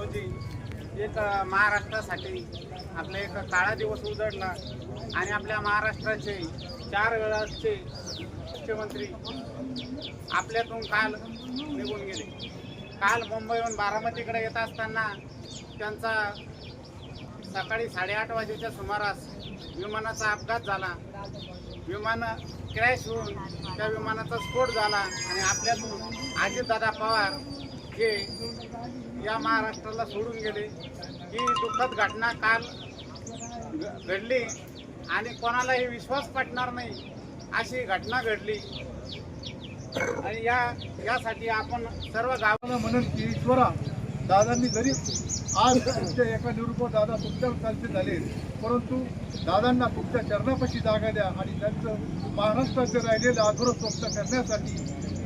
रोजी एक महाराष्ट्रासाठी आपला एक काळा दिवस उजळला आणि आपल्या महाराष्ट्राचे 4 वेळाचे मुख्यमंत्री आपल्यातून काल निघून गेले। काल मुंबईहून बारामतीकडे येत असताना त्यांचा सकाळी 8:30 वाजेच्या सुमारास विमानाचा अपघात झाला। विमान क्रॅश होऊन त्या विमानाचा स्फोट झाला आणि आपल्यातून अजितदादा पवार हे या महाराष्ट्राला सोडून गेले। ही दुःखद घटना काल घडली आणि कोणालाही विश्वास पटणार नाही अशी घटना घडली आणि यासाठी आपण सर्व गावाला म्हणून की ईश्वरा दादांनी जरी आज तुमच्या एका निरूपण दादा तुमच्या चालते झाले, परंतु दादांना तुमच्या चरणापाशी जागा द्या आणि त्यांचं महाराष्ट्राचे राहिलेलं अधुरं स्वप्न करण्यासाठी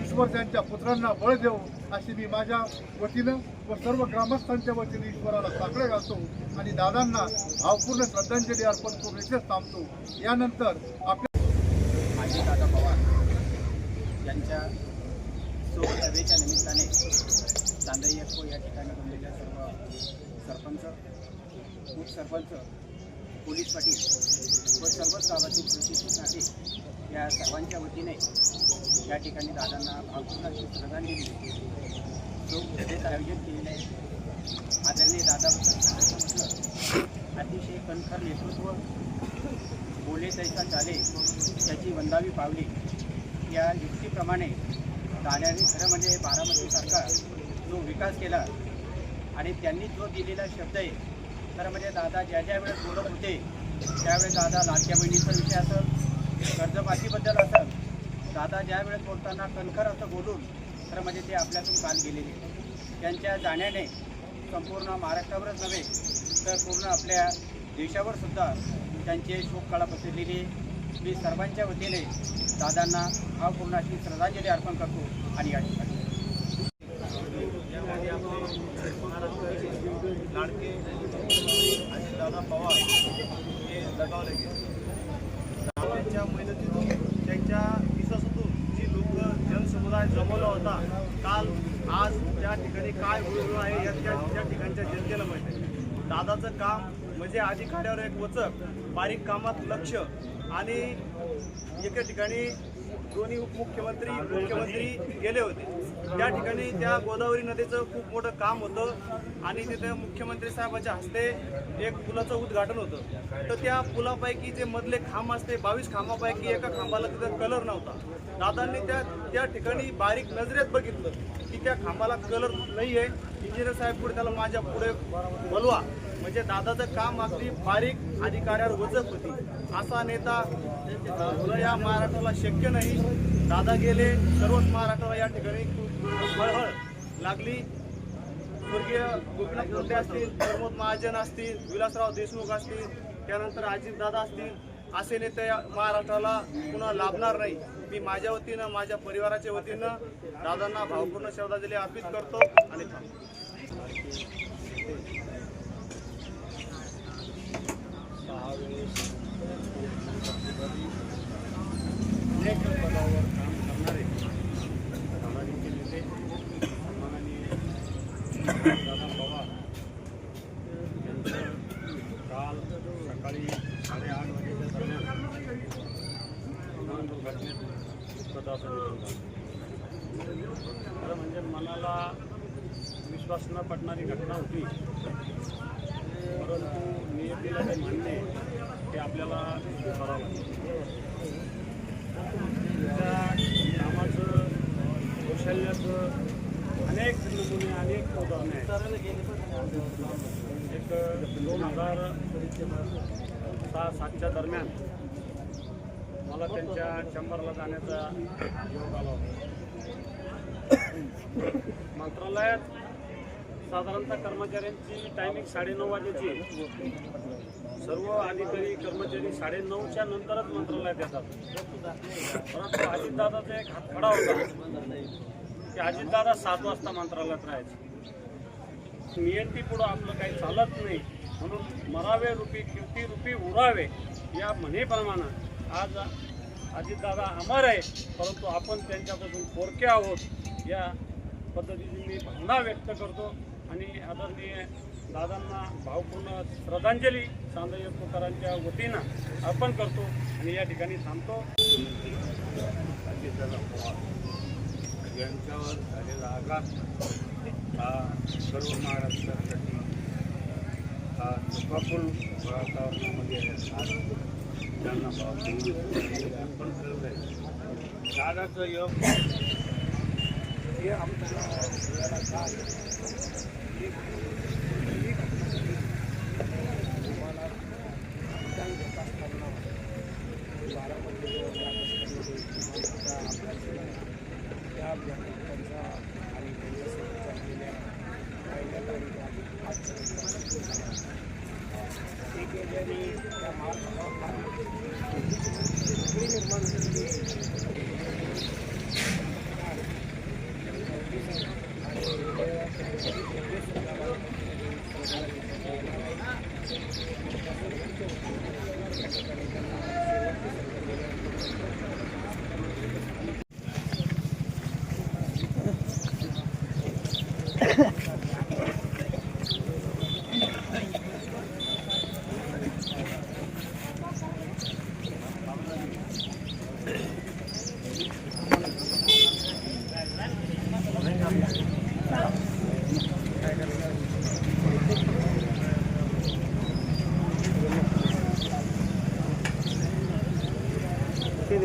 ईश्वर त्यांच्या पुत्रांना बळ देव अशी मी माझ्या वतीनं व सर्व ग्रामस्थांच्या वतीने ईश्वराला साकडे घालतो आणि दादांना भावपूर्ण श्रद्धांजली अर्पण करून इथेच थांबतो। यानंतर आपल्या अजितदादा पवार यांच्या सभेच्या निमित्ताने चांदई एक्को या ठिकाणी बनलेल्या सर्व सरपंच, उपसरपंच, पोलीस पाटील व सर्वच गावातील प्रतिष्ठित नाते या सर्वांच्या वतीने या ठिकाणी दादांना भावपूर्ण अशी श्रद्धांजली जो सभेचं आयोजन केलेलं आहे। आदरणीय दादाबद्दल सांगायचं म्हटलं अतिशय कणखर नेतृत्व, बोले तैसा चाले, त्याची वंदावी पावली या युक्तीप्रमाणे दादांनी खरं म्हणजे बारामतीसारखा जो विकास केला आणि त्यांनी जो दिलेला शब्द आहे खरं म्हणजे दादा ज्या वेळेस बोलत होते त्यावेळेस दादा लाडक्या बहिणीचा विषय असेल, कर्जमाफीबद्दल असेल, दादा ज्या वेळेस बोलताना कणखर असं बोलून खरं म्हणजे ते आपल्यातून काल गेलेले। त्यांच्या जाण्याने संपूर्ण महाराष्ट्रावरच नव्हे तर पूर्ण आपल्या देशावर सुद्धा त्यांची शोककळा पसरलेली आहे। मी सर्वांच्या वतीने दादांना भावपूर्ण अशी श्रद्धांजली अर्पण करतो आणि या ठिकाणी लाडके अजितदादा पवार हे दगावले गेले। त्यांच्या मेहनतीतून त्यांच्या विश्वासातून जी लोक जनसमुदाय जमवला होता काल आज त्या ठिकाणी काय होईल आहे या ठिकाणच्या जनतेला माहिती आहे। दादाचं काम म्हणजे अधिकाऱ्यावर एक वचक, बारीक कामात लक्ष आणि एका ठिकाणी दोन्ही मुख्यमंत्री गेले होते त्या ठिकाणी त्या गोदावरी नदीचं खूप मोठं काम होतं आणि तिथे मुख्यमंत्री साहेबाच्या हस्ते एक पुलाचं उद्घाटन होतं। तर त्या पुलापैकी जे मधले खांब असते 22 खांबापैकी एका खांबाला तिथं कलर नव्हता। दादांनी त्या ठिकाणी बारीक नजरेत बघितलं की त्या खांबाला कलर नाही आहे, इंजिनियर साहेब पुढे त्याला माझ्या पुढे बोलवा, म्हणजे दादाचं काम अगदी बारीक अधिकाऱ्यावर वचक होती। असा नेता या महाराष्ट्राला शक्य नाही। दादा गेले, सर्वच महाराष्ट्राला या ठिकाणी हळहळ लागली। स्वर्गीय गोपीनाथ मुंडे असतील, प्रमोद महाजन असतील, विलासराव देशमुख असतील, त्यानंतर अजितदादा असतील, असे नेते महाराष्ट्राला पुन्हा लाभणार नाही। मी माझ्या वतीनं माझ्या परिवाराच्या वतीनं दादांना भावपूर्ण श्रद्धांजली अर्पित करतो आणि अनेक पदावर काम करणारे सामाजिक नेते माननीय दादा पवार यांचं काल सकाळी 8:30 वाजेच्या दरम्यान विमान दुर्घटनेत दुःखद असं निधन झालं। खरं म्हणजे मनाला विश्वास न पटणारी घटना होती, परंतु नियतीला जे मान्य ते आपल्याला करावं लागतं। त्या कामाचं, कौशल्याचं अनेक नमुने, अनेक उदाहरणे आहेत। एक 2006-07च्या दरम्यान मला त्यांच्या चेंबरला जाण्याचा योग आला होता। मंत्रालयात साधारणतः कर्मचाऱ्यांची टायमिंग 9:30 वाजेची आहे। सर्व अधिकारी कर्मचारी 9:30च्या नंतरच मंत्रालयात येतात, परंतु अजितदादाचा एक हातखडा होता की अजितदादा 7 वाजता मंत्रालयात राहायचे। नियंतीपुढं आपलं काही चालत नाही म्हणून मरावे रूपी किंती रूपी उरावे या म्हणेप्रमाणे आज अजितदादा अमर आहे, परंतु आपण त्यांच्यापासून पोरके आहोत या पद्धतीने मी भावना व्यक्त करतो आणि आदरणीय दादांना भावपूर्ण श्रद्धांजली चांदई येळकोटकरांच्या वतीनं अर्पण करतो आणि या ठिकाणी थांबतो. अजितदादा पवार यांच्यावर झालेला आघात हा सर्व महाराष्ट्रासाठी हा चुकापूल वातावरणामध्ये आज त्यांना अर्पण करत आहे. दादाचं योग हे आपल्याला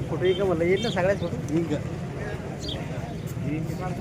फोटो एक म्हणलं येईल ना सगळ्याच फोटो काय